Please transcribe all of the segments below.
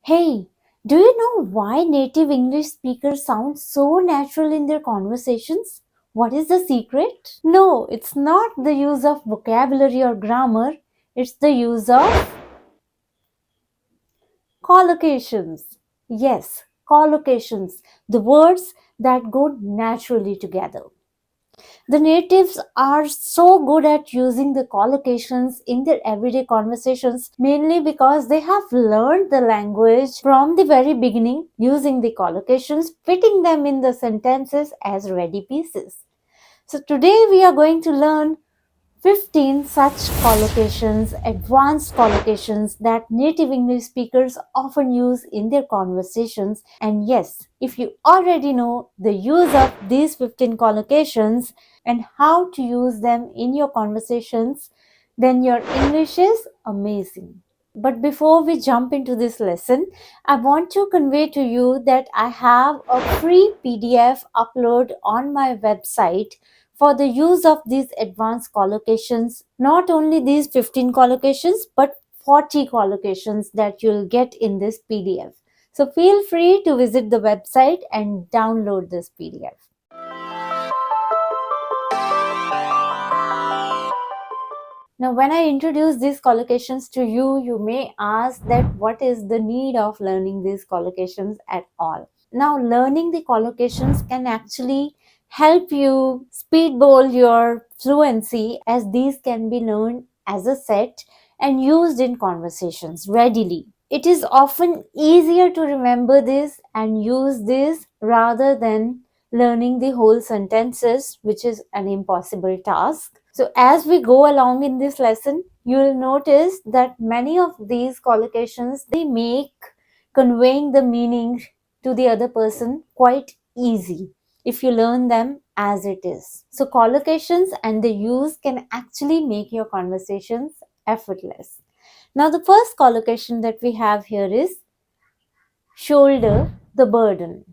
Hey, do you know why native English speakers sound so natural in their conversations? What is the secret? No, it's not the use of vocabulary or grammar, it's the use of collocations. Yes, collocations, the words that go naturally together. The natives are so good at using the collocations in their everyday conversations mainly because they have learned the language from the very beginning using the collocations, fitting them in the sentences as ready pieces. So today we are going to learn 15 such collocations, advanced collocations that native English speakers often use in their conversations. And yes, if you already know the use of these 15 collocations and how to use them in your conversations, then your English is amazing. But before we jump into this lesson, I want to convey to you that I have a free PDF upload on my website for the use of these advanced collocations. Not only these 15 collocations, but 40 collocations that you'll get in this PDF. So feel free to visit the website and download this PDF. Now, when I introduce these collocations to you, you may ask that what is the need of learning these collocations at all? Now, learning the collocations can actually help you speedball your fluency as these can be learned as a set and used in conversations readily. It is often easier to remember this and use this rather than learning the whole sentences, which is an impossible task. So, as we go along in this lesson, you will notice that many of these collocations they make conveying the meaning to the other person quite easy if you learn them as it is. So, collocations and the use can actually make your conversations effortless. Now, the first collocation that we have here is shoulder the burden.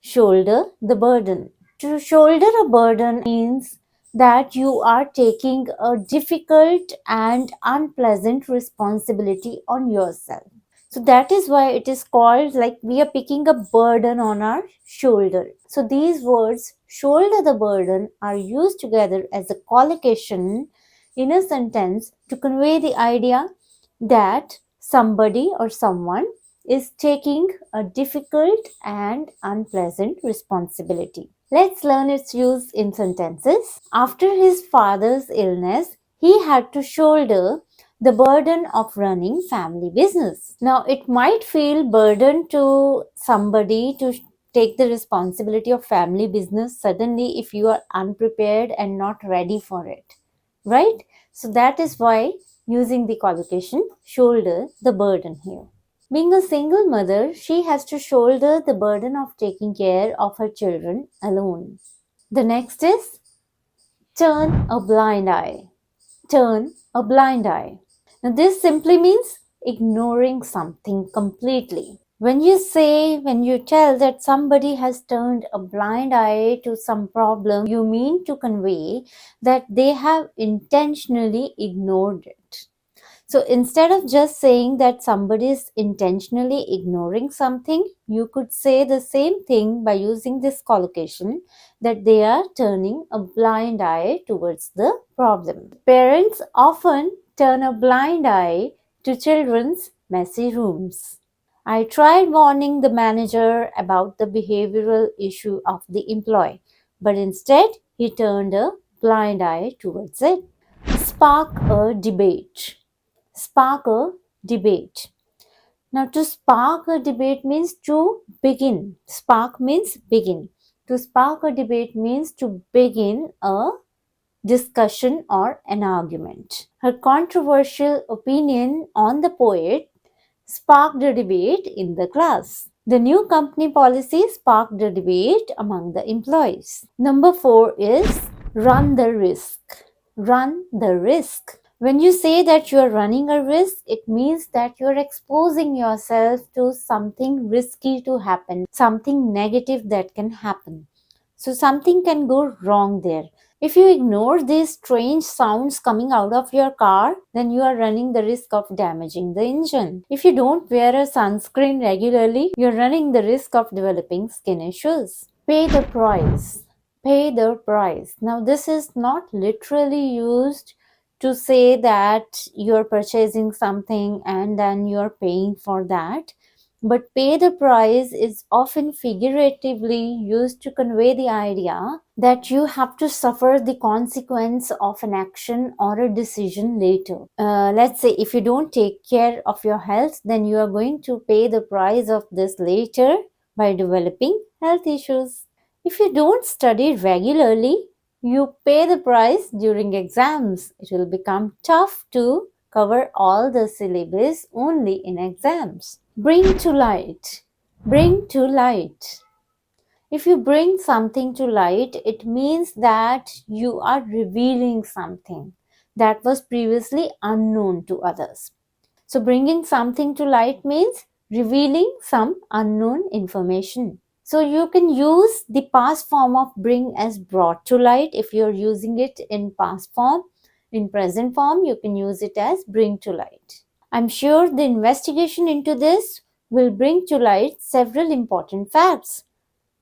Shoulder the burden. To shoulder a burden means that you are taking a difficult and unpleasant responsibility on yourself. So that is why it is called like we are picking a burden on our shoulder. So these words, shoulder the burden, are used together as a collocation in a sentence to convey the idea that somebody or someone is taking a difficult and unpleasant responsibility. Let's learn its use in sentences. After his father's illness, he had to shoulder the burden of running family business. Now, it might feel burden to somebody to take the responsibility of family business suddenly if you are unprepared and not ready for it, right? So that is why using the collocation shoulder the burden here. Being a single mother, she has to shoulder the burden of taking care of her children alone. The next is turn a blind eye. Turn a blind eye. Now, this simply means ignoring something completely. When you tell that somebody has turned a blind eye to some problem, you mean to convey that they have intentionally ignored it. So instead of just saying that somebody is intentionally ignoring something, you could say the same thing by using this collocation that they are turning a blind eye towards the problem. Parents often turn a blind eye to children's messy rooms. I tried warning the manager about the behavioral issue of the employee, but instead he turned a blind eye towards it. Spark a debate. Spark a debate. Now, to spark a debate means to begin. Spark means begin. To spark a debate means to begin a discussion or an argument. Her controversial opinion on the poet sparked a debate in the class. The new company policy sparked a debate among the employees. Number 4 is run the risk. Run the risk. When you say that you are running a risk, it means that you are exposing yourself to something risky to happen, something negative that can happen. So something can go wrong there. If you ignore these strange sounds coming out of your car, then you are running the risk of damaging the engine. If you don't wear a sunscreen regularly, you're running the risk of developing skin issues. Pay the price. Pay the price. Now, this is not literally used to say that you're purchasing something and then you're paying for that. But pay the price is often figuratively used to convey the idea that you have to suffer the consequence of an action or a decision later. Let's say if you don't take care of your health, then you are going to pay the price of this later by developing health issues. If you don't study regularly, you pay the price during exams. It will become tough to cover all the syllabus only in exams. Bring to light. Bring to light. If you bring something to light, it means that you are revealing something that was previously unknown to others. So, bringing something to light means revealing some unknown information. So, you can use the past form of bring as brought to light if you're using it in past form. In present form, you can use it as bring to light. I'm sure the investigation into this will bring to light several important facts.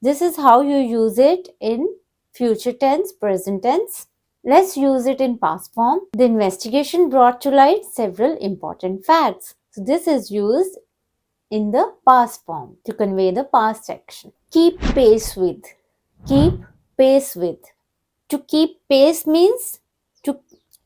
This is how you use it in future tense, present tense. Let's use it in past form. The investigation brought to light several important facts. So this is used in the past form to convey the past action. Keep pace with. Keep pace with. To keep pace means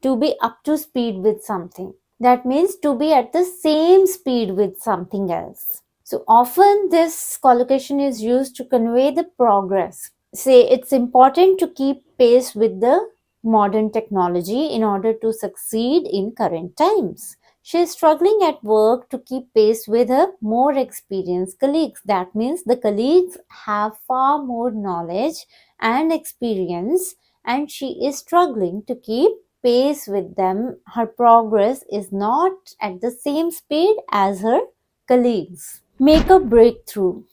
to be up to speed with something. That means to be at the same speed with something else. So often this collocation is used to convey the progress. Say it's important to keep pace with the modern technology in order to succeed in current times. She is struggling at work to keep pace with her more experienced colleagues. That means the colleagues have far more knowledge and experience, and she is struggling to keep pace with them. Her progress is not at the same speed as her colleagues. Make a breakthrough.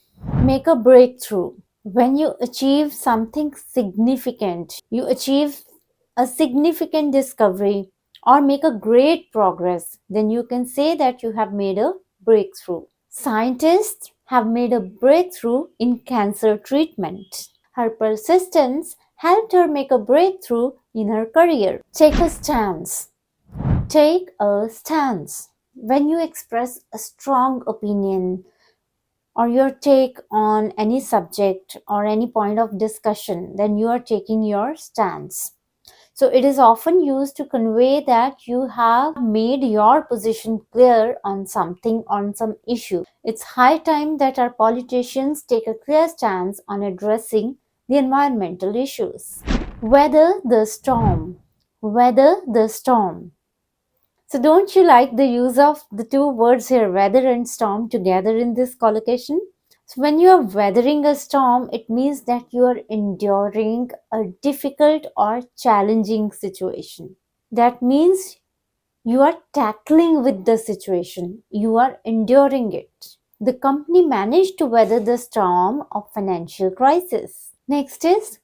Make a breakthrough. When you achieve something significant, you achieve a significant discovery or make a great progress, then you can say that you have made a breakthrough. Scientists have made a breakthrough in cancer treatment. Her persistence helped her make a breakthrough in her career. Take a stance. Take a stance. When you express a strong opinion or your take on any subject or any point of discussion, then you are taking your stance. So it is often used to convey that you have made your position clear on something, on some issue. It's high time that our politicians take a clear stance on addressing the environmental issues. Weather the storm. Weather the storm. So don't you like the use of the two words here, weather and storm, together in this collocation? So when you are weathering a storm, it means that you are enduring a difficult or challenging situation. That means you are tackling with the situation. You are enduring it. The company managed to weather the storm of financial crisis. Next is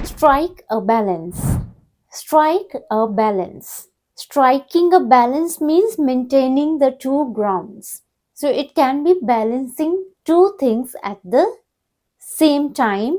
strike a balance. Strike a balance. Striking a balance means maintaining the two grounds. So it can be balancing two things at the same time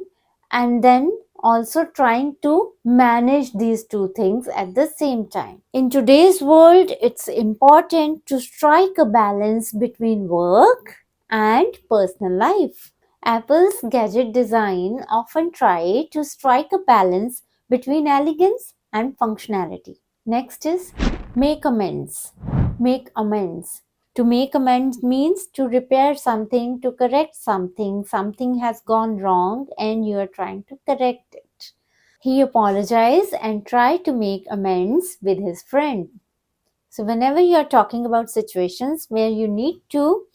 and then also trying to manage these two things at the same time. In today's world, it's important to strike a balance between work and personal life. Apple's gadget design often try to strike a balance between elegance and functionality. Next is make amends. Make amends. To make amends means to repair something, to correct something. Something has gone wrong and you are trying to correct it. He apologized and tried to make amends with his friend. So whenever you are talking about situations where you need to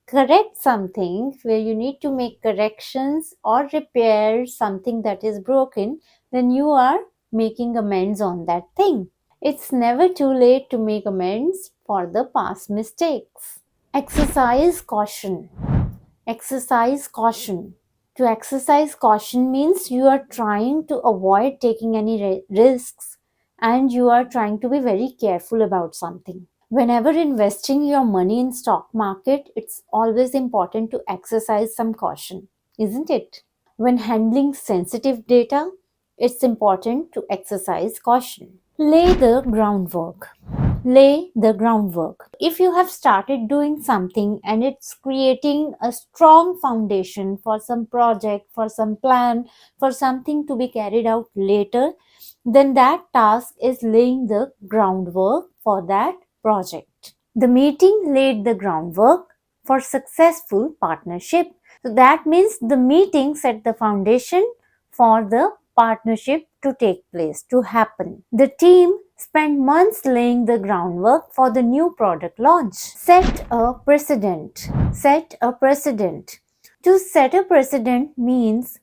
correct something, where you need to make corrections or repair something that is broken, then you are making amends on that thing. It's never too late to make amends for the past mistakes. Exercise caution. Exercise caution. To exercise caution means you are trying to avoid taking any risks, and you are trying to be very careful about something. Whenever investing your money in stock market, it's always important to exercise some caution, isn't it? When handling sensitive data, it's important to exercise caution. Lay the groundwork. Lay the groundwork. If you have started doing something and it's creating a strong foundation for some project, for some plan, for something to be carried out later, then that task is laying the groundwork for that project. The meeting laid the groundwork for successful partnership. So that means the meeting set the foundation for the partnership to take place, to happen. The team spent months laying the groundwork for the new product launch. Set a precedent. Set a precedent. To set a precedent means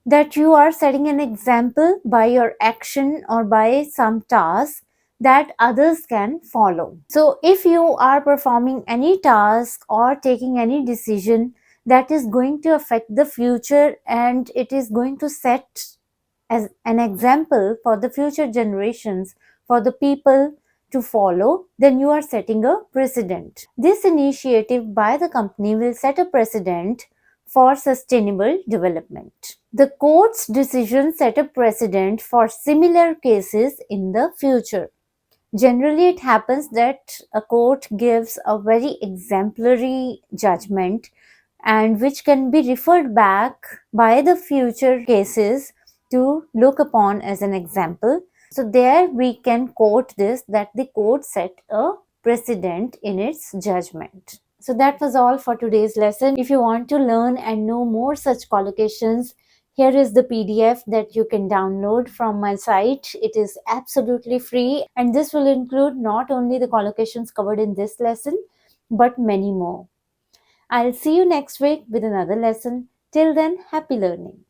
that you are setting an example by your action or by some task that others can follow. So, if you are performing any task or taking any decision that is going to affect the future and it is going to set as an example for the future generations, for the people to follow, then you are setting a precedent. This initiative by the company will set a precedent for sustainable development. The court's decision set a precedent for similar cases in the future. Generally, it happens that a court gives a very exemplary judgment and which can be referred back by the future cases to look upon as an example. So, there we can quote this that the court set a precedent in its judgment. So, that was all for today's lesson. If you want to learn and know more such collocations, here is the PDF that you can download from my site. It is absolutely free, and this will include not only the collocations covered in this lesson, but many more. I'll see you next week with another lesson. Till then, happy learning.